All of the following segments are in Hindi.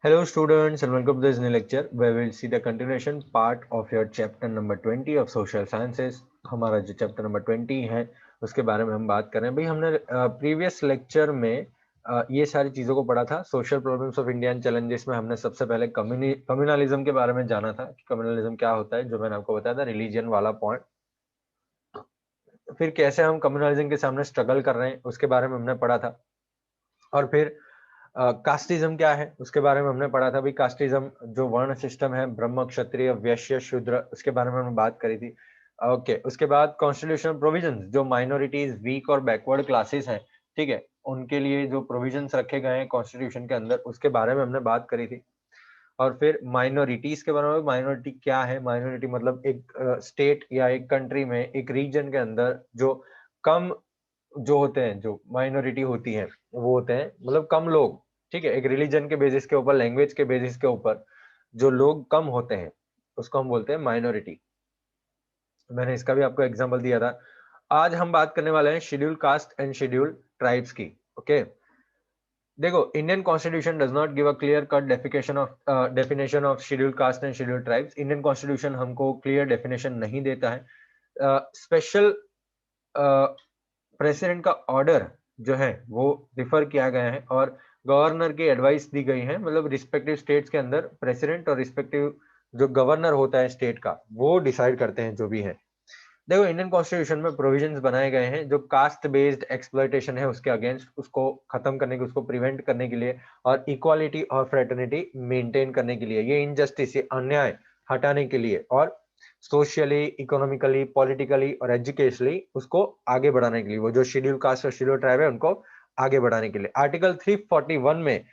Hello students and welcome to this new lecture where we'll see the continuation part of your chapter number 20 of social sciences। हमारा जो चैप्टर नंबर 20 है उसके बारे में हम बात कर रहे हैं। भाई हमने प्रीवियस लेक्चर में ये सारी चीजों को पढ़ा था। Social problems of Indian challenges में हमने सबसे पहले कम्युनलिज्म के बारे में जाना था कि कम्युनलिज्म क्या होता है, जो मैंने आपको बताया था रिलीजन वाला पॉइंट। फिर कैसे हम कम्युनलिज्म के सामने स्ट्रगल कर रहे हैं उसके बारे में हमने पढ़ा था। और फिर कास्टिज्म क्या है उसके बारे में हमने पढ़ा था। भाई कास्टिज्म जो वर्ण सिस्टम है, ब्रह्म क्षत्रिय वैश्य शूद्र, उसके बारे में हमने बात करी थी। ओके, उसके बाद कॉन्स्टिट्यूशनल प्रोविजंस जो माइनॉरिटीज, वीक और बैकवर्ड क्लासेस हैं, ठीक है, उनके लिए जो प्रोविजंस रखे गए हैं कॉन्स्टिट्यूशन के अंदर, उसके बारे में हमने बात करी थी। और फिर माइनॉरिटीज के बारे में, माइनॉरिटी क्या है, माइनॉरिटी मतलब एक स्टेट या एक कंट्री में, एक रीजन के अंदर जो कम जो होते हैं, जो माइनॉरिटी होती है वो होते हैं मतलब कम लोग, ठीक है, एक रिलीजन के बेसिस के ऊपर, लैंग्वेज के बेसिस के ऊपर जो लोग कम होते हैं उसको हम बोलते हैं माइनॉरिटी। मैंने इसका भी आपको एग्जांपल दिया था। आज हम बात करने वाले हैं schedule caste and schedule tribes की। ओके, देखो, Indian constitution does not give a clear cut definition of schedule caste and schedule tribes. Indian constitution हमको क्लियर डेफिनेशन नहीं देता है। स्पेशल प्रेसिडेंट का ऑर्डर जो है वो रिफर किया गया है और गवर्नर की एडवाइस दी गई है। मतलब रिस्पेक्टिव स्टेट्स के अंदर प्रेसिडेंट और रिस्पेक्टिव जो गवर्नर होता है स्टेट का, वो डिसाइड करते हैं जो भी है। देखो, इंडियन कॉन्स्टिट्यूशन में प्रोविजंस बनाए गए हैं जो कास्ट बेस्ड एक्सप्लॉयटेशन है उसके अगेंस्ट, उसको खत्म करने के, उसको प्रिवेंट करने के लिए, और इक्वालिटी और फ्रेटर्निटी मेंटेन करने के लिए, ये इनजस्टिस, ये अन्याय हटाने के लिए, और सोशली, इकोनॉमिकली, पॉलिटिकली और एजुकेशनली उसको आगे बढ़ाने के लिए, वो जो शेड्यूल कास्ट और शेड्यूल ट्राइब है उनको आगे बढ़ाने के लिए। आर्टिकल 341 में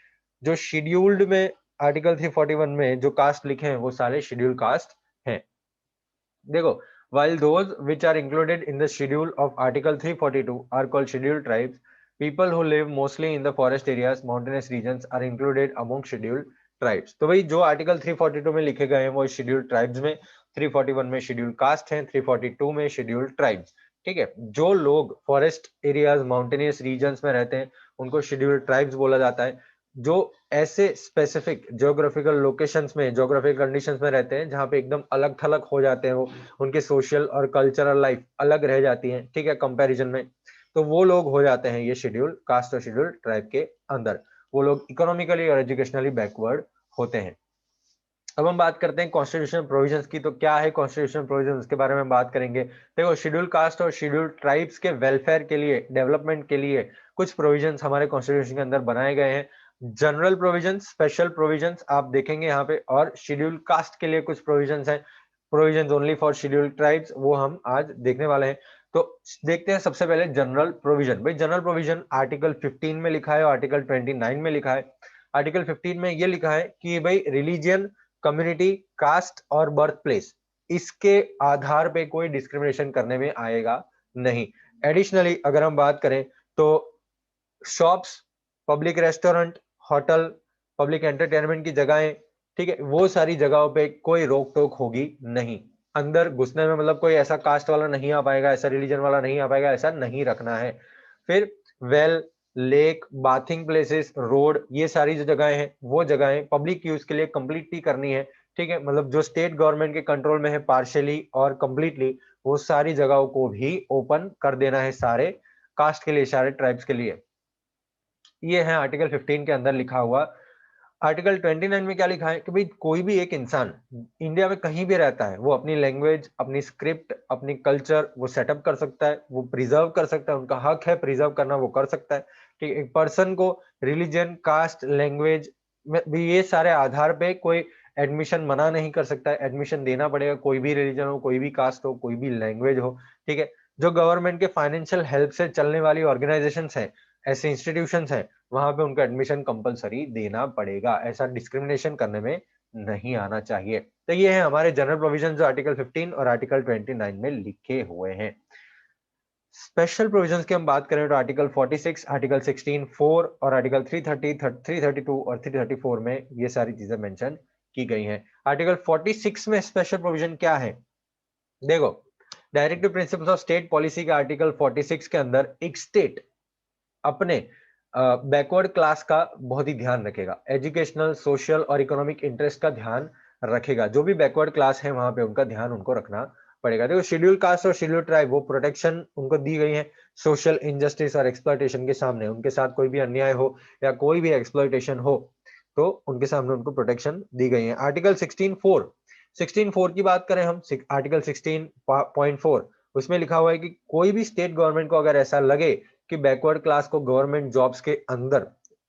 जो शेड्यूल्ड में, आर्टिकल 341 में जो कास्ट लिखे हैं वो सारे शेड्यूल कास्ट हैं। देखो, while those which are included in the schedule of Article 342 are called scheduled tribes, people who live mostly in the forest areas, mountainous regions are included among scheduled tribes। तो भाई जो आर्टिकल 342 में लिखे गए हैं वो शेड्यूल्ड ट्राइब्स में, 341 में शेड्यूल्ड कास्ट हैं, 342 में शेड्यूल्ड ट्राइब्स। ठीक है, जो लोग फॉरेस्ट एरियाज, माउंटेनियस रीजन्स में रहते हैं उनको शेड्यूल्ड ट्राइब्स बोला जाता है। जो ऐसे स्पेसिफिक ज्योग्राफिकल लोकेशंस में, ज्योग्राफिकल कंडीशंस में रहते हैं जहां पे एकदम अलग थलग हो जाते हैं, वो उनके सोशल और कल्चरल लाइफ अलग रह जाती है, ठीक है, कंपैरिजन में, तो वो लोग हो जाते हैं ये शेड्यूल कास्ट और शेड्यूल ट्राइब के अंदर। वो लोग इकोनॉमिकली और एजुकेशनली बैकवर्ड होते हैं। अब हम बात करते हैं कॉन्स्टिट्यूशन प्रोविजंस की। तो क्या है कॉन्स्टिट्यूशन प्रोविजन, उसके बारे में बात करेंगे। देखो, शेड्यूल कास्ट और शेड्यूल ट्राइब्स के वेलफेयर के लिए, डेवलपमेंट के लिए कुछ प्रोविजंस हमारे कॉन्स्टिट्यूशन के अंदर बनाए गए हैं। जनरल प्रोविजंस, स्पेशल प्रोविजंस आप देखेंगे यहाँ पे, और शेड्यूल कास्ट के लिए कुछ प्रोविजंस हैं, provisions only for schedule tribes, वो हम आज देखने वाले हैं। तो देखते हैं सबसे पहले जनरल प्रोविजन। भाई जनरल प्रोविजन आर्टिकल 15 में लिखा है और आर्टिकल 29 में लिखा है। आर्टिकल 15 में ये लिखा है कि भाई रिलीजियन, कम्युनिटी, कास्ट और बर्थ प्लेस, इसके आधार पे कोई डिस्क्रिमिनेशन करने में आएगा नहीं। एडिशनली अगर हम बात करें तो shops, public restaurant, hotel, public entertainment की जगहें, ठीक है, वो सारी जगहों पे कोई रोक टोक होगी नहीं। अंदर घुसने में मतलब कोई ऐसा कास्ट वाला नहीं आ पाएगा, ऐसा रिलीजन वाला नहीं आ पाएगा, ऐसा नहीं रखना है। फिर well, lake, bathing places, road, ये सारी जो जगहें हैं वो जगहें पब्लिक यूज के लिए कंप्लीटली करनी है। ठीक है, मतलब जो स्टेट गवर्नमेंट के कंट्रोल में है पार्शियली और कंप्लीटली, वो सारी जगहों को भी ओपन कर देना है सारे कास्ट के लिए, सारे ट्राइब्स के लिए। ये है आर्टिकल 15 के अंदर लिखा हुआ। आर्टिकल 29 में क्या लिखा है कि भाई कोई भी एक इंसान इंडिया में कहीं भी रहता है, वो अपनी लैंग्वेज, अपनी स्क्रिप्ट, अपनी कल्चर वो सेटअप कर सकता है, वो प्रिजर्व कर सकता है, उनका हक है प्रिजर्व करना, वो कर सकता है। ठीक, एक पर्सन को रिलीजन, कास्ट, लैंग्वेज में भी, ये सारे आधार पे कोई एडमिशन मना नहीं कर सकता है। एडमिशन देना पड़ेगा, कोई भी रिलीजन हो, कोई भी कास्ट हो, कोई भी लैंग्वेज हो। ठीक है, जो गवर्नमेंट के फाइनेंशियल हेल्प से चलने वाली ऑर्गेनाइजेशन है, ऐसे इंस्टीट्यूशन है, वहां पे उनका एडमिशन कंपलसरी देना पड़ेगा। ऐसा डिस्क्रिमिनेशन करने में नहीं आना चाहिए। तो ये है हमारे जनरल प्रोविजन जो आर्टिकल 15 और आर्टिकल 29 में लिखे हुए हैं। स्पेशल प्रोविजंस की हम बात करें तो आर्टिकल 46, आर्टिकल 16, 4 और आर्टिकल 330, 332 और 334 में ये सारी चीजें मेंशन की गई हैं। आर्टिकल 46 में स्पेशल प्रोविजन क्या है, देखो, directive principles of state policy के आर्टिकल 46 के अंदर एक स्टेट अपने बैकवर्ड क्लास का बहुत ही ध्यान रखेगा, एजुकेशनल, सोशल और इकोनॉमिक इंटरेस्ट का ध्यान रखेगा। जो भी बैकवर्ड क्लास है वहां पे उनका ध्यान उनको रखना पड़ेगा। देखो शेड्यूल कास्ट और शेड्यूल ट्राइब वो प्रोटेक्शन उनको दी गई है सोशल इनजस्टिस और एक्सप्लॉयटेशन के सामने। उनके साथ कोई भी अन्याय हो या कोई भी एक्सप्लॉयटेशन हो तो उनके सामने उनको प्रोटेक्शन दी गई है। आर्टिकल 16(4) की बात करें हम, आर्टिकल 16.4 उसमें लिखा हुआ है कि कोई भी स्टेट गवर्नमेंट को अगर ऐसा लगे कि बैकवर्ड क्लास को गवर्नमेंट जॉब्स के अंदर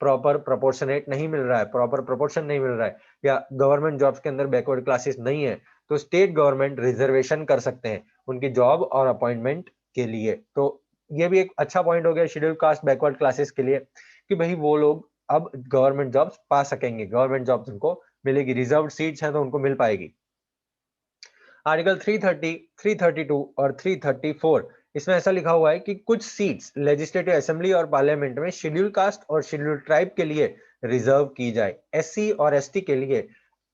प्रॉपर प्रोपोर्शनेट नहीं मिल रहा है, प्रॉपर प्रोपोर्शन नहीं मिल रहा है, या गवर्नमेंट जॉब्स के अंदर बैकवर्ड क्लासेस नहीं है, तो स्टेट गवर्नमेंट रिजर्वेशन कर सकते हैं उनकी जॉब और अपॉइंटमेंट के लिए। तो ये भी एक अच्छा पॉइंट हो गया शेड्यूल कास्ट बैकवर्ड क्लासेस के लिए कि भाई वो लोग अब गवर्नमेंट जॉब्स पा सकेंगे, गवर्नमेंट जॉब्स उनको मिलेगी, रिजर्व सीट्स हैं तो उनको मिल पाएगी। आर्टिकल 330, 332 और 334 इसमें ऐसा लिखा हुआ है कि कुछ सीट्स लेजिस्लेटिव असेंबली और पार्लियामेंट में शेड्यूल कास्ट और शेड्यूल ट्राइब के लिए रिजर्व की जाए। एससी और एसटी के लिए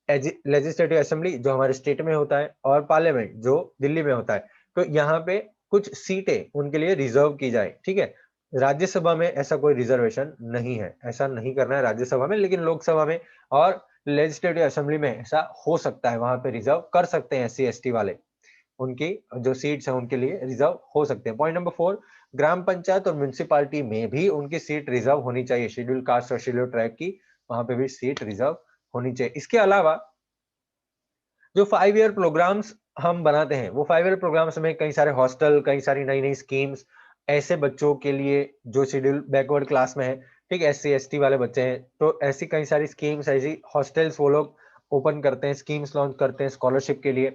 लेजिस्लेटिव असेंबली जो हमारे स्टेट में होता है और पार्लियामेंट जो दिल्ली में होता है, तो यहाँ पे कुछ सीटें उनके लिए रिजर्व की जाए। ठीक है, राज्यसभा में ऐसा कोई रिजर्वेशन नहीं है, ऐसा नहीं करना है राज्यसभा में, लेकिन लोकसभा में और लेजिस्लेटिव असेंबली में ऐसा हो सकता है, वहां पे रिजर्व कर सकते हैं एससी एसटी वाले, उनकी जो सीट्स हैं उनके लिए रिजर्व हो सकते हैं। पॉइंट नंबर 4, ग्राम पंचायत और म्युनिसिपालिटी में भी उनकी सीट रिजर्व होनी चाहिए, शेड्यूल कास्ट और शेड्यूल ट्राइब की वहां पे भी सीट रिजर्व होनी चाहिए। इसके अलावा जो 5 ईयर प्रोग्राम्स हम बनाते हैं, वो 5 ईयर प्रोग्राम्स में कई सारे हॉस्टल, कई सारी नई नई स्कीम्स ऐसे बच्चों के लिए जो शेड्यूल बैकवर्ड क्लास में है, ठीक है, एससी एसटी वाले बच्चे हैं, तो ऐसी कई सारी स्कीम्स, ऐसी हॉस्टल्स वो लोग ओपन करते हैं, स्कीम्स लॉन्च करते हैं स्कॉलरशिप के लिए।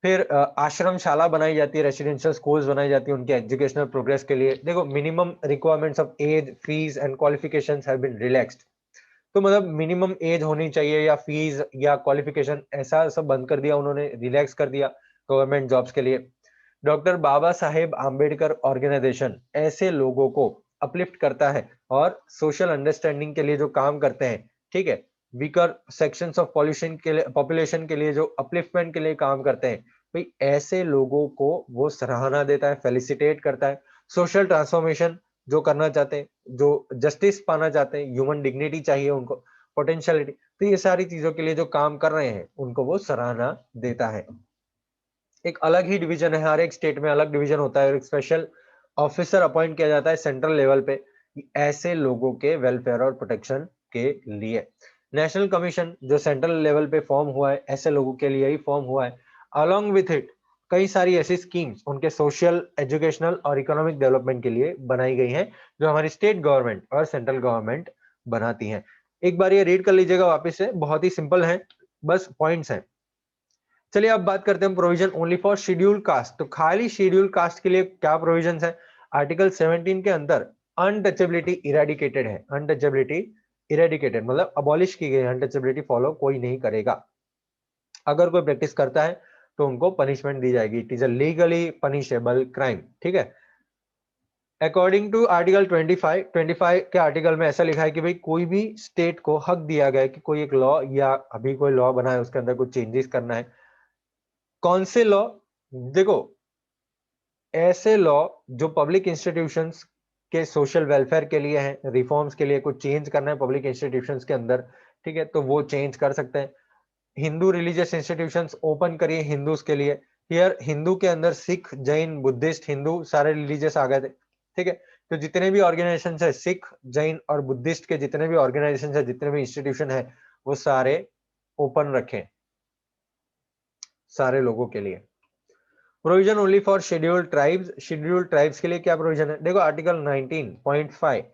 फिर आश्रमशाला बनाई जाती है, रेसिडेंशियल स्कूल्स बनाई जाती है उनके एजुकेशनल प्रोग्रेस के लिए। देखो minimum requirements of age, fees and qualifications have been relaxed. तो मतलब मिनिमम एज होनी चाहिए या फीस या क्वालिफिकेशन ऐसा सब बंद कर दिया उन्होंने, रिलैक्स कर दिया गवर्नमेंट जॉब्स के लिए। डॉक्टर बाबा साहेब आम्बेडकर ऑर्गेनाइजेशन ऐसे लोगों को अपलिफ्ट करता है और सोशल अंडरस्टैंडिंग के लिए जो काम करते हैं, ठीक है, वीकर सेक्शंस ऑफ पॉल्यूशन के लिए, पॉपुलेशन के लिए जो अपलिफ्टमेंट के लिए काम करते हैं, भाई ऐसे लोगों को वो सराहना देता है, फेलिसिटेट करता है। सोशल ट्रांसफॉर्मेशन जो करना चाहते हैं, जो जस्टिस पाना चाहते हैं, ह्यूमन डिग्निटी चाहिए उनको, पोटेंशियलिटी, तो ये सारी चीजों के लिए जो काम कर रहे हैं उनको वो सराहना देता है। एक अलग ही डिवीजन है, हर एक स्टेट में अलग डिवीजन होता है, एक स्पेशल ऑफिसर अपॉइंट किया जाता है सेंट्रल लेवल पे ऐसे लोगों के वेलफेयर और प्रोटेक्शन के लिए। नेशनल कमीशन जो सेंट्रल लेवल पे फॉर्म हुआ है, ऐसे लोगों के लिए ही फॉर्म हुआ है। अलोंग विथ इट कई सारी ऐसी स्कीम्स उनके सोशल, एजुकेशनल और इकोनॉमिक डेवलपमेंट के लिए बनाई गई हैं, जो हमारी स्टेट गवर्नमेंट और सेंट्रल गवर्नमेंट बनाती हैं। एक बार ये रीड कर लीजिएगा वापस से, बहुत ही सिंपल है, बस पॉइंट्स हैं। चलिए अब बात करते हैं provision only for schedule caste. तो खाली शेड्यूल कास्ट के लिए क्या प्रोविजन है? आर्टिकल 17 के अंदर अनटचेबिलिटी इरेडिकेटेड है, अनटचेबिलिटी इरेडिकेटेड मतलब अबॉलिश की गई, अनटचेबिलिटी फॉलो कोई नहीं करेगा। अगर कोई प्रैक्टिस करता है तो उनको पनिशमेंट दी जाएगी, it is a legally punishable crime. ठीक है, अकॉर्डिंग टू आर्टिकल 25 के आर्टिकल में ऐसा लिखा है कि भाई कोई भी स्टेट को हक दिया गया है कि कोई एक लॉ या अभी कोई लॉ बना है उसके अंदर कुछ चेंजेस करना है। कौन से लॉ? देखो ऐसे लॉ जो पब्लिक इंस्टीट्यूशंस के सोशल वेलफेयर के लिए है, रिफॉर्म्स के लिए कुछ चेंज करना है पब्लिक इंस्टीट्यूशंस के अंदर, ठीक है, तो वो चेंज कर सकते हैं। हिंदू रिलीजियस इंस्टीट्यूशंस ओपन करिए हिंदूज के लिए। हियर हिंदू के अंदर सिख, जैन, बुद्धिस्ट, हिंदू सारे रिलीजियस आ गए थे। ठीक है, तो जितने भी ऑर्गेनाइजेशन है, सिख, जैन और बुद्धिस्ट के जितने भी ऑर्गेनाइजेशन है, जितने भी इंस्टीट्यूशन है, वो सारे ओपन रखें सारे लोगों के लिए। Provision only for scheduled tribes, scheduled tribes के लिए क्या प्रोविजन है? देखो आर्टिकल 19.5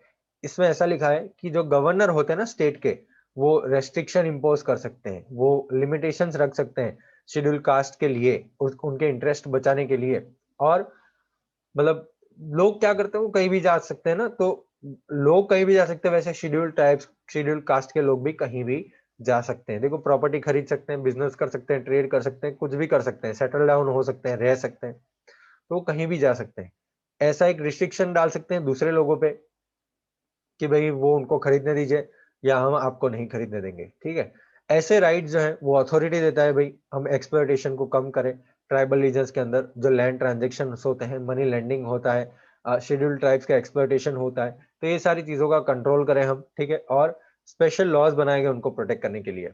इसमें ऐसा लिखा है कि जो गवर्नर होते हैं ना स्टेट के, वो रेस्ट्रिक्शन इंपोज कर सकते हैं, वो लिमिटेशंस रख सकते हैं शेड्यूल कास्ट के लिए, उनके इंटरेस्ट बचाने के लिए। और मतलब लोग क्या करते हैं, वो कहीं भी जा सकते हैं ना, तो लोग कहीं भी जा सकते हैं, वैसे शेड्यूल ट्राइब्स, शेड्यूल कास्ट के लोग भी कहीं भी जा सकते हैं। देखो प्रॉपर्टी खरीद सकते हैं, बिजनेस कर सकते हैं, ट्रेड कर सकते हैं, कुछ भी कर सकते हैं, सेटल डाउन हो सकते हैं, रह सकते हैं, तो वो कहीं भी जा सकते हैं। ऐसा एक रिस्ट्रिक्शन डाल सकते हैं दूसरे लोगों पे कि भाई वो उनको खरीदने दीजिए या हम आपको नहीं खरीदने देंगे। ठीक है, ऐसे राइट जो है वो अथॉरिटी देता है, भाई हम एक्सप्लॉयटेशन को कम करें। ट्राइबल रीजन्स के अंदर जो लैंड ट्रांजेक्शन होते हैं, मनी लेंडिंग होता है, शेड्यूल ट्राइब्स का एक्सप्लॉयटेशन होता है, तो ये सारी चीजों का कंट्रोल करें हम, ठीक है, और स्पेशल लॉज बनाए गए उनको प्रोटेक्ट करने के लिए।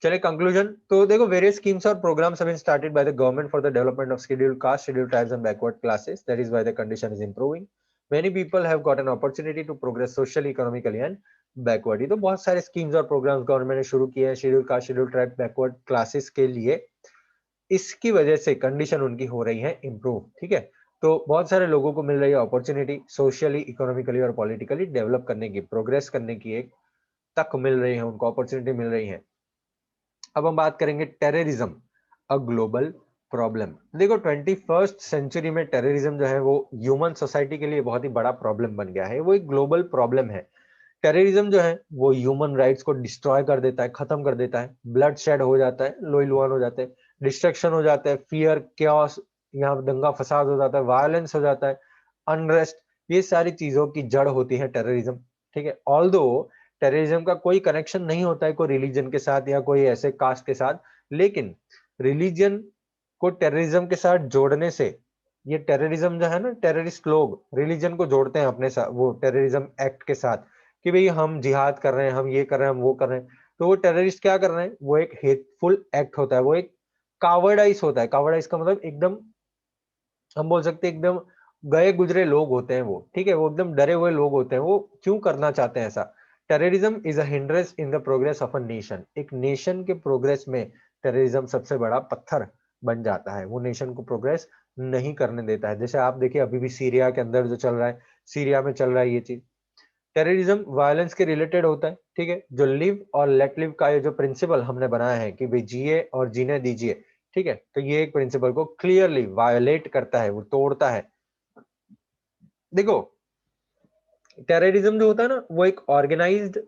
चलिए कंक्लूजन, तो देखो वेरियस स्कीम्स और programmes have been started by the government for the development of scheduled caste, scheduled tribes and backward classes, that is why the condition is improving. Many people have got an opportunity to progress socially, economically and backward. तो बहुत सारे स्कीम्स और प्रोग्राम्स गवर्नमेंट ने शुरू किए हैं scheduled caste, scheduled tribe, backward classes के लिए। इसकी वजह से कंडीशन उनकी हो रही है इंप्रूव, ठीक है। तो बहुत सारे लोगों को मिल रही है अपॉर्चुनिटी सोशली, इकोनॉमिकली और पॉलिटिकली डेवलप करने की, प्रोग्रेस करने की एक तक मिल रही है, उनको अपॉर्चुनिटी मिल रही है। अब हम बात करेंगे टेररिज्म, अ ग्लोबल प्रॉब्लम। देखो 21st सेंचुरी में टेररिज्म जो है वो ह्यूमन सोसाइटी के लिए बहुत ही बड़ा प्रॉब्लम बन गया है, वो एक ग्लोबल प्रॉब्लम है। टेररिज्म जो है वो ह्यूमन राइट्स को डिस्ट्रॉय कर देता है, खत्म कर देता है, ब्लड शेड हो जाता है, लोही लुहान हो जाते हैं, डिस्ट्रक्शन हो जाता है, फियर, क्योस, यहाँ दंगा फसाद हो जाता है, वायलेंस हो जाता है, अनरेस्ट, ये सारी चीजों की जड़ होती है टेररिज्म, ठीक है। ऑल्दो टेररिज्म का कोई कनेक्शन नहीं होता है कोई रिलीजन के साथ या कोई ऐसे कास्ट के साथ, लेकिन रिलीजन को टेररिज्म के साथ जोड़ने से, ये टेररिज्म जो है ना, टेररिस्ट लोग रिलीजन को जोड़ते हैं अपने साथ, वो टेररिज्म एक्ट के साथ, कि भाई हम जिहाद कर रहे हैं, हम ये कर रहे हैं, हम वो कर रहे हैं। तो वो टेररिस्ट क्या कर रहे हैं, वो एक हेटफुल एक्ट होता है, वो एक कावर्डाइज होता है। कावर्डाइज का मतलब एकदम, हम बोल सकते हैं एकदम गए गुजरे लोग होते हैं वो, ठीक है, वो एकदम डरे हुए लोग होते हैं। वो क्यों करना चाहते हैं ऐसा? Terrorism is a hindrance in the progress of a nation. एक नेशन के प्रोग्रेस में टेररिज्म सबसे बड़ा पत्थर बन जाता है, वो नेशन को प्रोग्रेस नहीं करने देता है। जैसे आप देखिए अभी भी सीरिया के अंदर जो चल रहा है, सीरिया में चल रहा है ये चीज, टेररिज्म वायलेंस के रिलेटेड होता है, ठीक है। जो लिव और लेट लिव का ये जो प्रिंसिपल हमने बनाया है कि भाई जिए और जीने दीजिए, ठीक है, तो ये एक प्रिंसिपल को क्लियरली वायोलेट करता है, वो तोड़ता है। देखो टेररिज्म जो होता है ना, वो एक ऑर्गेनाइज्ड,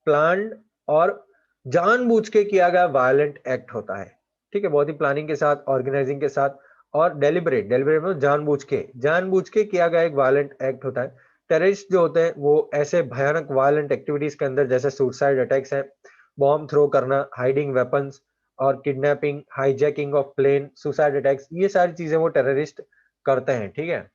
प्लान्ड और जानबूझ के किया गया वायलेंट एक्ट होता है, ठीक है, बहुत ही प्लानिंग के साथ, ऑर्गेनाइजिंग के साथ, और डेलिबरेट, डेलिबरेट मतलब जानबूझ के किया गया एक वायलेंट एक्ट होता है। टेररिस्ट जो होते हैं वो ऐसे भयानक वायलेंट एक्टिविटीज के अंदर, जैसे सुसाइड अटैक्स हैं, बॉम्ब थ्रो करना, हाइडिंग वेपन्स और kidnapping, hijacking of plane, suicide attacks, ये सारी चीजें वो टेररिस्ट करते हैं, ठीक है।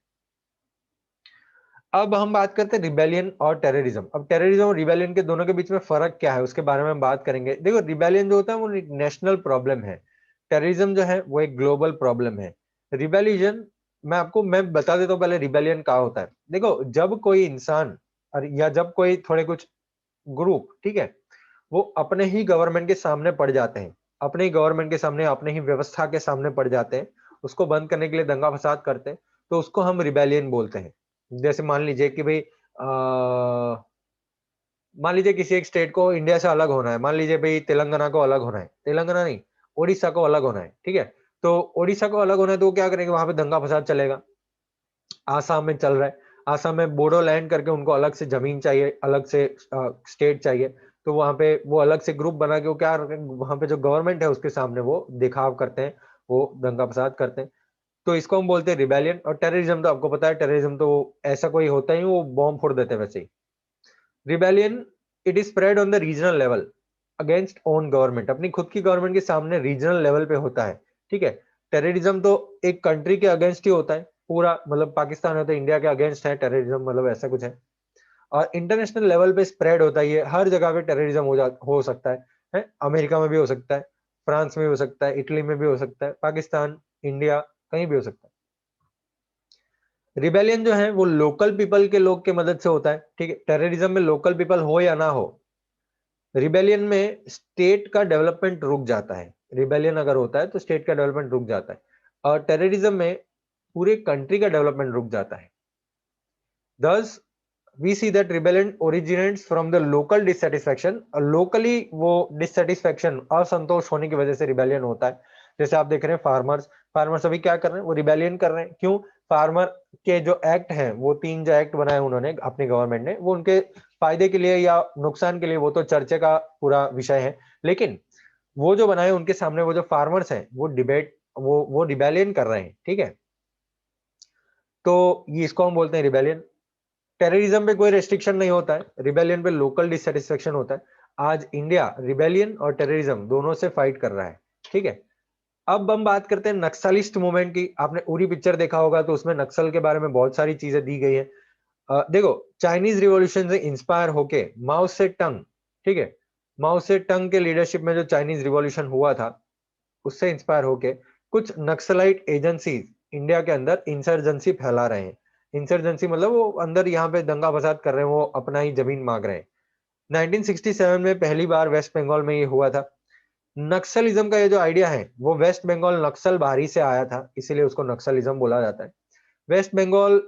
अब हम बात करते हैं रिबेलियन और टेररिज्म। अब टेररिज्म और रिबेलियन के दोनों के बीच में फर्क क्या है उसके बारे में हम बात करेंगे। देखो रिबेलियन जो होता है वो एक नेशनल प्रॉब्लम है, टेररिज्म जो है वो एक ग्लोबल प्रॉब्लम है। रिबेलियन, मैं बता देता हूँ पहले रिबेलियन क्या होता है। देखो जब कोई इंसान या जब कोई थोड़े कुछ ग्रुप, ठीक है, वो अपने ही गवर्नमेंट के सामने पड़ जाते हैं, अपने ही गवर्नमेंट के सामने, अपने ही व्यवस्था के सामने पड़ जाते हैं, उसको बंद करने के लिए दंगा फसाद करते हैं, तो उसको हम रिबेलियन बोलते हैं। जैसे मान लीजिए कि भाई मान लीजिए किसी एक स्टेट को इंडिया से अलग होना है, मान लीजिए भाई तेलंगाना को अलग होना है, तेलंगाना नहीं, ओडिशा को अलग होना है, ठीक है। तो ओडिशा को अलग होना है तो वो क्या करेंगे, वहां पे दंगा फसाद चलेगा। आसाम में चल रहा है, आसाम में बोडो लैंड करके उनको अलग से जमीन चाहिए, अलग से स्टेट चाहिए, तो वहां पे वो अलग से ग्रुप बना के वो क्या, वहां पे जो गवर्नमेंट है उसके सामने वो दिखाव करते हैं, वो दंगा फसाद करते हैं। तो इसको हम बोलते हैं रिबेलियन। और टेररिज्म तो आपको पता है, टेररिज्म तो ऐसा कोई होता ही, वो बॉम्ब फोड़ देते हैं वैसे ही। Rebellion, it is spread on the regional level against own government, अपनी खुद की गवर्नमेंट के सामने रीजनल लेवल पे होता है, ठीक है। टेररिज्म तो एक कंट्री के अगेंस्ट ही होता है, पूरा मतलब पाकिस्तान है तो इंडिया के अगेंस्ट है टेररिज्म, मतलब ऐसा कुछ है। और इंटरनेशनल लेवल पे स्प्रेड होता है, ये हर जगह पे टेररिज्म हो सकता है, अमेरिका में भी हो सकता है, फ्रांस में भी हो सकता है, इटली में भी हो सकता है, पाकिस्तान, इंडिया, कहीं भी हो सकता है। रिबेलियन जो है वो लोकल पीपल के लोग के मदद से होता है, ठीक है। टेररिज्म में लोकल पीपल हो या ना हो, रिबेलियन में स्टेट का डेवलपमेंट रुक जाता है। रिबेलियन अगर होता है तो स्टेट का डेवलपमेंट रुक जाता है, और टेररिज्म में पूरे कंट्री का डेवलपमेंट रुक जाता है। Thus, we see that rebellion originates from the local dissatisfaction। locally वो dissatisfaction, असंतोष होने की वजह से रिबेलियन होता है। जैसे आप देख रहे हैं फार्मर्स, फार्मर्स अभी क्या कर रहे हैं, वो रिबेलियन कर रहे हैं। क्यों? फार्मर के जो एक्ट हैं, वो 3 जो एक्ट बनाए उन्होंने अपनी गवर्नमेंट ने, वो उनके फायदे के लिए या नुकसान के लिए, वो तो चर्चे का पूरा विषय है। लेकिन वो जो बनाए उनके सामने वो जो फार्मर्स हैं वो डिबेट, वो रिबेलियन कर रहे हैं, ठीक है। तो ये इसको हम बोलते हैं रिबेलियन। टेररिज्म पे कोई रेस्ट्रिक्शन नहीं होता है, रिबेलियन पे लोकल डिससेटिस्फेक्शन होता है। आज इंडिया रिबेलियन और टेररिज्म दोनों से फाइट कर रहा है, ठीक है। अब हम बात करते हैं नक्सलिस्ट मूवमेंट की। आपने उरी पिक्चर देखा होगा तो उसमें नक्सल के बारे में बहुत सारी चीजें दी गई है। देखो, चाइनीज रिवॉल्यूशन से इंस्पायर होके माओ से टंग, ठीक है, माओ से टंग के लीडरशिप में जो चाइनीज रिवॉल्यूशन हुआ था, उससे इंस्पायर होके कुछ नक्सलाइट एजेंसीज इंडिया के अंदर इंसर्जेंसी फैला रहे हैं। इंसर्जेंसी मतलब वो अंदर यहाँ पे दंगा फसाद कर रहे हैं, वो अपना ही जमीन मांग रहे हैं। 1967 में पहली बार वेस्ट बंगाल में ये हुआ था। नक्सलिज्म का ये जो आइडिया है, वो वेस्ट बंगाल नक्सल बाहरी से आया था, इसीलिए उसको नक्सलिज्म बोला जाता है। वेस्ट बंगाल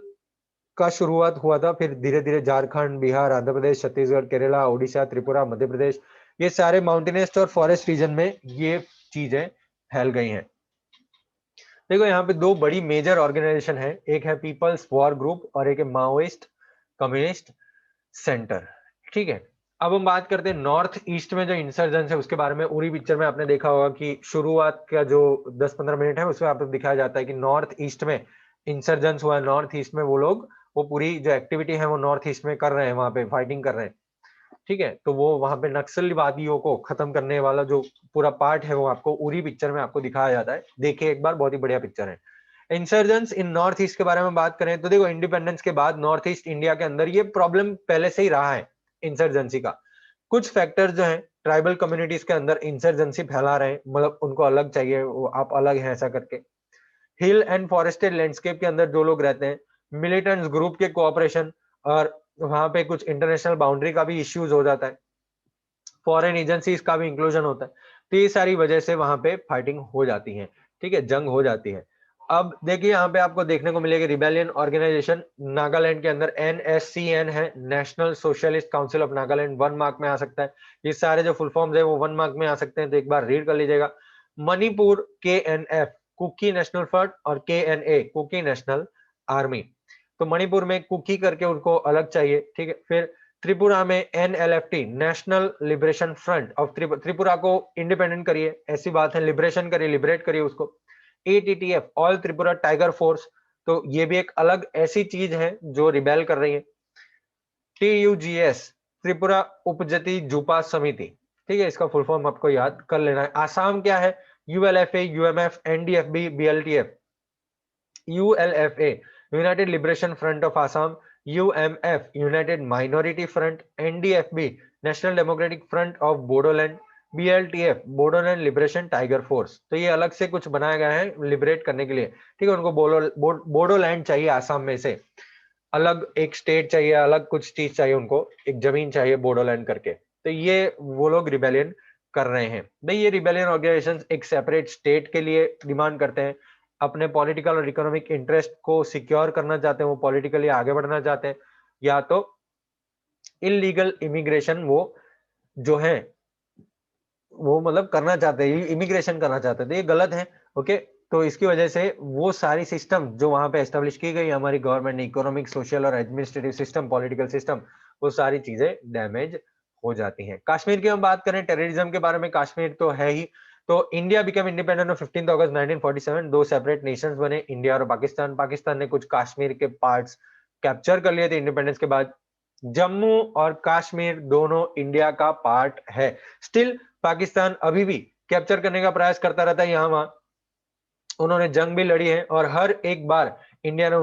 का शुरुआत हुआ था, फिर धीरे-धीरे झारखंड, बिहार, आंध्र प्रदेश, छत्तीसगढ़, केरला, ओडिशा, त्रिपुरा, मध्य प्रदेश, ये सारे माउंटेनियस और फॉरेस्ट रीजन में ये चीजें फैल गई हैं। देखो, यहाँ पे दो बड़ी मेजर ऑर्गेनाइजेशन है, एक है पीपल्स वॉर ग्रुप और एक है माओइस्ट कम्युनिस्ट सेंटर, ठीक है। अब हम बात करते हैं नॉर्थ ईस्ट में जो इंसर्जेंस है उसके बारे में। उरी पिक्चर में आपने देखा होगा कि शुरुआत का जो 10-15 मिनट है उसमें आपको दिखाया जाता है कि नॉर्थ ईस्ट में इंसर्जेंस हुआ है। नॉर्थ ईस्ट में वो लोग, वो पूरी जो एक्टिविटी है वो नॉर्थ ईस्ट में कर रहे हैं, वहां पे फाइटिंग कर रहे हैं, ठीक है। तो वो वहां पे नक्सलवादियों को खत्म करने वाला जो पूरा पार्ट है वो आपको उरी पिक्चर में आपको दिखाया जाता है। देखिए एक बार, बहुत ही बढ़िया पिक्चर है। इंसर्जेंस इन नॉर्थ ईस्ट के बारे में बात करें तो देखो, इंडिपेंडेंस के बाद नॉर्थ ईस्ट इंडिया के अंदर ये प्रॉब्लम पहले से ही रहा है इंसर्जेंसी का। कुछ फैक्टर्स जो हैं, ट्राइबल कम्युनिटीज के अंदर इंसर्जेंसी फैला रहे हैं, मतलब उनको अलग चाहिए, वो आप अलग हैं ऐसा करके। हिल एंड फॉरेस्टेड लैंडस्केप के अंदर जो लोग रहते हैं, मिलिटेंट्स ग्रुप के कोऑपरेशन, और वहां पे कुछ इंटरनेशनल बाउंड्री का भी इश्यूज हो जाता है, फॉरेन एजेंसीज का भी इंक्लूजन होता है। तो ये सारी वजह से वहां पे फाइटिंग हो जाती है, ठीक है, जंग हो जाती है। अब देखिए यहाँ पे आपको देखने को मिलेगी रिबेलियन ऑर्गेनाइजेशन नागालैंड के अंदर NSCN है, national socialist council of Nagaland, 1 mark में आ सकता है। ये सारे जो फुल फॉर्म्स है वो 1 मार्क में आ सकते हैं, तो एक बार रीड कर लीजिएगा। Manipur KNF Kuki national front और KNA कुकी नेशनल आर्मी। तो मणिपुर में कुकी करके उनको अलग चाहिए, ठीक है। फिर त्रिपुरा में NLFT national liberation front of Tripura को इंडिपेंडेंट करिए, ऐसी बात है, लिबरेशन करिए, लिबरेट करिए उसको। ATTF all Tripura tiger force, तो ये भी एक अलग ऐसी चीज है जो रिबेल कर रही है। TUGS त्रिपुरा उपजाति जुपा समिति, ठीक है, इसका फुल फॉर्म आपको याद कर लेना है। आसाम क्या है? ULFA UMF NDFB BLTF। ULFA United liberation front of Assam, UMF United minority front, NDFB national democratic front of Bodoland, BLTF Bodoland liberation tiger force. तो ये अलग से कुछ बनाया गया है लिबरेट करने के लिए, ठीक है। उनको बोडोलैंड चाहिए, आसाम में से अलग एक स्टेट चाहिए, अलग कुछ चीज चाहिए उनको, एक जमीन चाहिए बोडोलैंड करके। तो ये वो लोग रिबेलियन कर रहे हैं भाई। ये रिबेलियन ऑर्गेनाइजेशंस एक सेपरेट स्टेट के लिए डिमांड करते हैं, अपने पॉलिटिकल और इकोनॉमिक इंटरेस्ट को सिक्योर करना चाहते हैं, वो पॉलिटिकली आगे बढ़ना चाहते हैं, या तो इलीगल इमिग्रेशन वो जो है वो मतलब करना चाहते हैं, इमिग्रेशन करना चाहते हैं, तो ये गलत है। ओके, तो इसकी वजह से वो सारी सिस्टम जो वहां पे एस्टेब्लिश की गई हमारी गवर्नमेंट ने, इकोनॉमिक सोशल और एडमिनिस्ट्रेटिव सिस्टम, पॉलिटिकल सिस्टम, वो सारी चीजें डैमेज हो जाती हैं। कश्मीर की हम बात करें, टेररिज्म के बारे में, कश्मीर तो है ही। तो इंडिया बिकम इंडिपेंडेंट ऑन 15 अगस्त 1947, दो सेपरेट नेशंस बने, इंडिया और पाकिस्तान। पाकिस्तान ने कुछ कश्मीर के पार्ट्स कैप्चर कर लिए थे इंडिपेंडेंस के बाद। जम्मू और कश्मीर दोनों इंडिया का पार्ट है। स्टिल पाकिस्तान अभी भी कैप्चर करने का प्रयास करता रहता है यहाँ वहां। उन्होंने जंग भी लड़ी है और हर एक बार इंडिया ने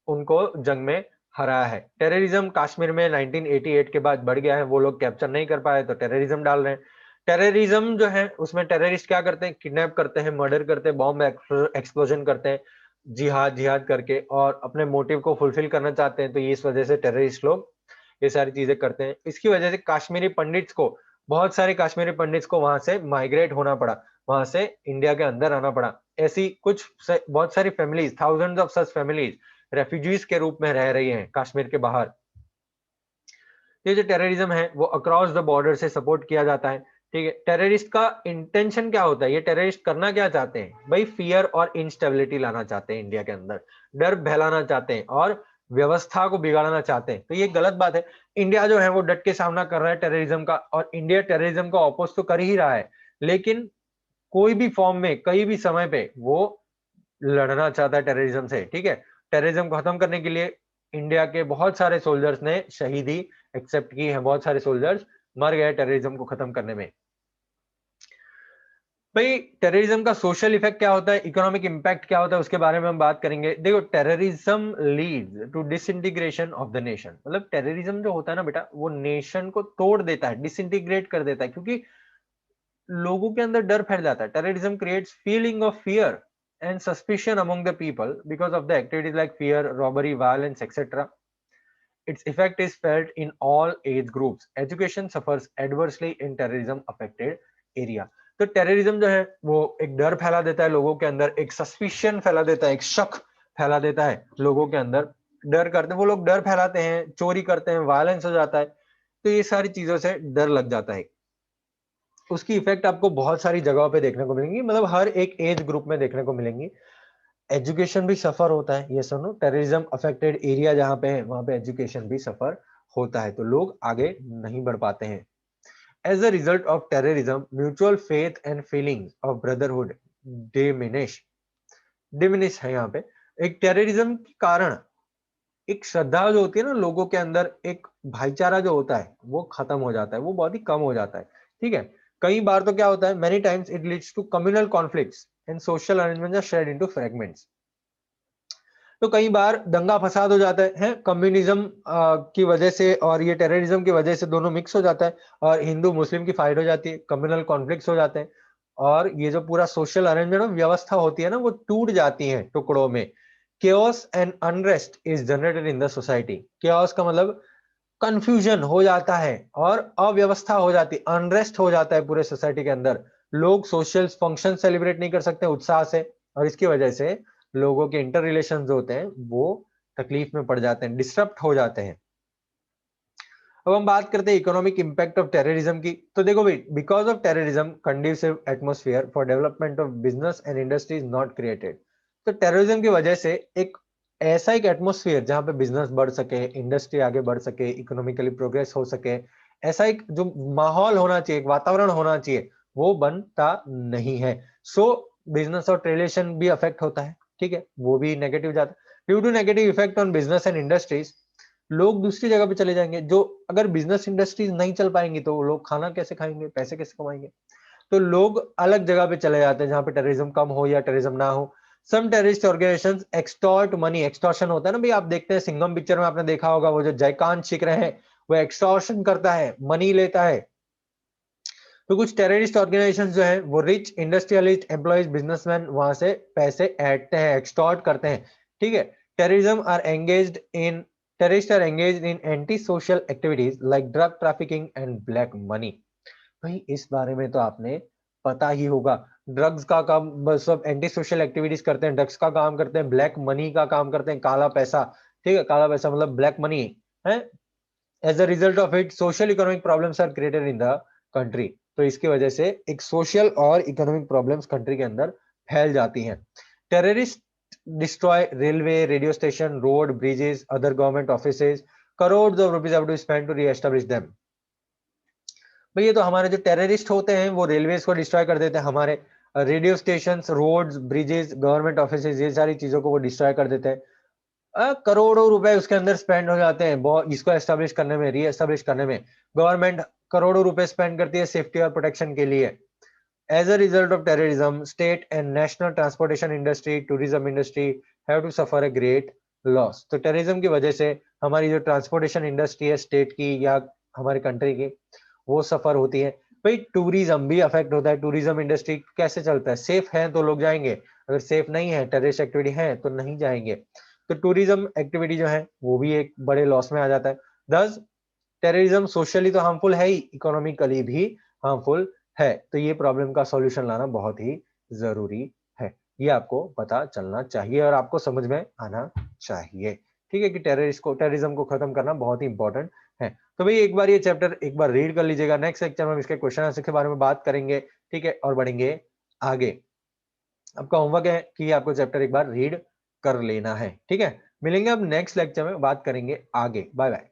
उनको जंग में हराया है। टेररिज्म कश्मीर में 1988 के बाद बढ़ गया है, वो लोग कैप्चर नहीं कर पाए तो टेररिज्म डाल रहे हैं। टेररिज्म जो है उसमें टेररिस्ट क्या करते हैं? किडनैप करते हैं, मर्डर करते हैं, बॉम्ब एक्सप्लोजन करते हैं, जिहाद जिहाद करके, और अपने मोटिव को फुलफिल करना चाहते हैं। तो इस वजह से टेररिस्ट लोग ये सारी चीजें करते हैं। इसकी वजह से कश्मीरी पंडित्स को, बहुत सारे कश्मीरी पंडित्स को वहां से माइग्रेट होना पड़ा, वहां से इंडिया के अंदर आना पड़ा। ऐसी बहुत सारी families, thousands of such families refugees के रूप में रह रही हैं कश्मीर के बाहर। ये जो टेररिज्म है वो अक्रॉस द बॉर्डर से सपोर्ट किया जाता है, ठीक है। टेररिस्ट का इंटेंशन क्या होता है? ये टेररिस्ट करना क्या चाहते हैं भाई? फियर और इंस्टेबिलिटी लाना चाहते हैं इंडिया के अंदर, डर फैलाना चाहते हैं और व्यवस्था को बिगाड़ना चाहते हैं। तो ये गलत बात है। इंडिया जो है वो डट के सामना कर रहा है टेररिज्म का, और इंडिया टेररिज्म का ऑपोज तो कर ही रहा है, लेकिन कोई भी फॉर्म में, कहीं भी समय पे वो लड़ना चाहता है टेररिज्म से, ठीक है। टेररिज्म को खत्म करने के लिए इंडिया के बहुत सारे सोल्जर्स ने शहीदी एक्सेप्ट की है, बहुत सारे सोल्जर्स मर गए टेररिज्म को खत्म करने में। भाई टेररिज्म का सोशल इफेक्ट क्या होता है, इकोनॉमिक इम्पैक्ट क्या होता है, उसके बारे में हम बात करेंगे। देखो, terrorism leads to disintegration of the nation. मतलब टेररिज्म जो होता है ना बेटा, वो नेशन को तोड़ देता है, डिसइंटीग्रेट कर देता है, क्योंकि लोगों के अंदर डर फैल जाता है। Terrorism creates feeling of fear and suspicion among the people because of the activities like fear, robbery, violence etcetera. Its effect is felt in all age groups. Education suffers adversely in terrorism affected area. तो टेररिज्म जो है वो एक डर फैला देता है लोगों के अंदर, एक सस्पिशन फैला देता है, एक शक फैला देता है लोगों के अंदर। डर करते हैं वो लोग, डर फैलाते हैं, चोरी करते हैं, वायलेंस हो जाता है। तो ये सारी चीजों से डर लग जाता है। उसकी इफेक्ट आपको बहुत सारी जगहों पे देखने को मिलेंगी, मतलब हर एक एज ग्रुप में देखने को मिलेंगी। एजुकेशन भी सफर होता है, ये सुनो, टेररिज्म अफेक्टेड एरिया जहां पे है वहां पे एजुकेशन भी सफर होता है, तो लोग आगे नहीं बढ़ पाते हैं। As a result of terrorism, mutual faith and feelings of brotherhood diminish. Diminish है यहाँ पे। एक टेररिज्म के कारण एक श्रद्धा जो होती है ना लोगों के अंदर, एक भाईचारा जो होता है वो खत्म हो जाता है, वो बहुत ही कम हो जाता है। ठीक है, कई बार तो क्या होता है, many times it leads to communal conflicts and social arrangements are shared into fragments. तो कई बार दंगा फसाद हो जाता है कम्युनिज्म की वजह से, और ये टेररिज्म की वजह से दोनों मिक्स हो जाता है, और हिंदू मुस्लिम की फाइट हो जाती है, कम्युनल कॉन्फ्लिक्ट्स हो जाते हैं, और ये जो पूरा सोशल अरेंजमेंट व्यवस्था होती है ना वो टूट जाती है टुकड़ों में। chaos and unrest is generated in the society. chaos का मतलब कंफ्यूजन हो जाता है, और अव्यवस्था हो जाती है, अनरेस्ट हो जाता है पूरे सोसाइटी के अंदर। लोग सोशल फंक्शन सेलिब्रेट नहीं कर सकते उत्साह से, और इसकी वजह से लोगों के इंटर रिलेशन जो होते हैं वो तकलीफ में पड़ जाते हैं, डिस्टर्ब हो जाते हैं। अब हम बात करते हैं इकोनॉमिक इंपैक्ट ऑफ टेररिज्म की। तो देखो भाई, because of terrorism conducive atmosphere for development of business and industry is not created. तो टेररिज्म की वजह से एक ऐसा एक एटमॉस्फेयर जहां पे बिजनेस बढ़ सके, इंडस्ट्री आगे बढ़ सके, इकोनॉमिकली प्रोग्रेस हो सके, ऐसा एक जो माहौल होना चाहिए, एक वातावरण होना चाहिए, वो बनता नहीं है। सो बिजनेस और रिलेशन भी अफेक्ट होता है। ठीक है, वो भी नेगेटिव जाता है। Due to negative effect on business and industries, लोग दूसरी जगह पे चले जाएंगे। जो अगर बिजनेस इंडस्ट्रीज नहीं चल पाएंगी तो लोग खाना कैसे खाएंगे, पैसे कैसे कमाएंगे? तो लोग अलग जगह पे चले जाते हैं जहां पे टेररिज्म कम हो या टेररिज्म ना हो। Some terrorist organisations extort money. Extortion होता है ना भाई, आप देखते हैं सिंघम पिक्चर में आपने देखा होगा, वो जो जयकांत शिकरे हैं वो एक्सटॉर्शन करता है, मनी लेता है। तो कुछ टेररिस्ट ऑर्गेनाइजेशंस जो है वो रिच इंडस्ट्रियलिस्ट, एम्प्लॉइज, बिजनेसमैन वहां से पैसे ऐंठते हैं, एक्सटॉर्ट करते हैं। ठीक है, terrorism are engaged in terrorist are engaged in anti social activities like drug trafficking and black money. भाई इस बारे में तो आपने पता ही होगा, ड्रग्स का काम, बस सब एंटी सोशल एक्टिविटीज करते हैं, ड्रग्स का काम करते हैं, ब्लैक मनी का काम करते हैं, काला पैसा। ठीक है, काला पैसा मतलब ब्लैक मनी है। As a result of it social economic problems are created in the country. तो इसकी वजह से एक सोशल और इकोनॉमिक प्रॉब्लम्स कंट्री के अंदर फैल जाती हैं। Terrorist destroy railway, radio station, road, bridges, other government offices, crore of rupees have to spend to reestablish them. भाई ये तो हमारे जो टेररिस्ट होते हैं वो रेलवेज को डिस्ट्रॉय कर देते हैं, हमारे radio station, roads, bridges, government offices, ये सारी चीजों को वो डिस्ट्रॉय कर देते हैं। करोड़ों रुपए उसके अंदर स्पेंड हो जाते हैं बहुत, इसको एस्टेब्लिश करने में, री एस्टेब्लिश करने में। गवर्नमेंट करोड़ों रुपए स्पेंड करती है सेफ्टी और प्रोटेक्शन के लिए। As a result of terrorism, state and national transportation industry, tourism industry have to suffer a great loss. तो टेररिज्म की वजह से हमारी जो ट्रांसपोर्टेशन इंडस्ट्री है स्टेट की या हमारी कंट्री की, वो सफर होती है। भाई टूरिज्म भी अफेक्ट होता है। टूरिज्म इंडस्ट्री कैसे चलता है? सेफ है तो लोग जाएंगे, अगर सेफ नहीं है, टेररिस्ट एक्टिविटी है तो नहीं जाएंगे। तो टूरिज्म एक्टिविटी जो है वो भी एक बड़े लॉस में आ जाता है। दस, टेररिज्म सोशली तो हार्मफुल है ही, इकोनॉमिकली भी हार्मफुल है। तो ये प्रॉब्लम का सॉल्यूशन लाना बहुत ही जरूरी है, ये आपको पता चलना चाहिए और आपको समझ में आना चाहिए। ठीक है, कि टेररिज्म को खत्म करना बहुत ही इंपॉर्टेंट है। तो भाई एक बार ये चैप्टर एक बार रीड कर लीजिएगा, नेक्स्ट लेक्चर में हम इसके क्वेश्चन आंसर के बारे में बात करेंगे। ठीक है, और बढ़ेंगे आगे। आपका होमवर्क है कि आपको चैप्टर एक बार रीड कर लेना है। ठीक है, मिलेंगे अब नेक्स्ट लेक्चर में, बात करेंगे आगे। Bye bye.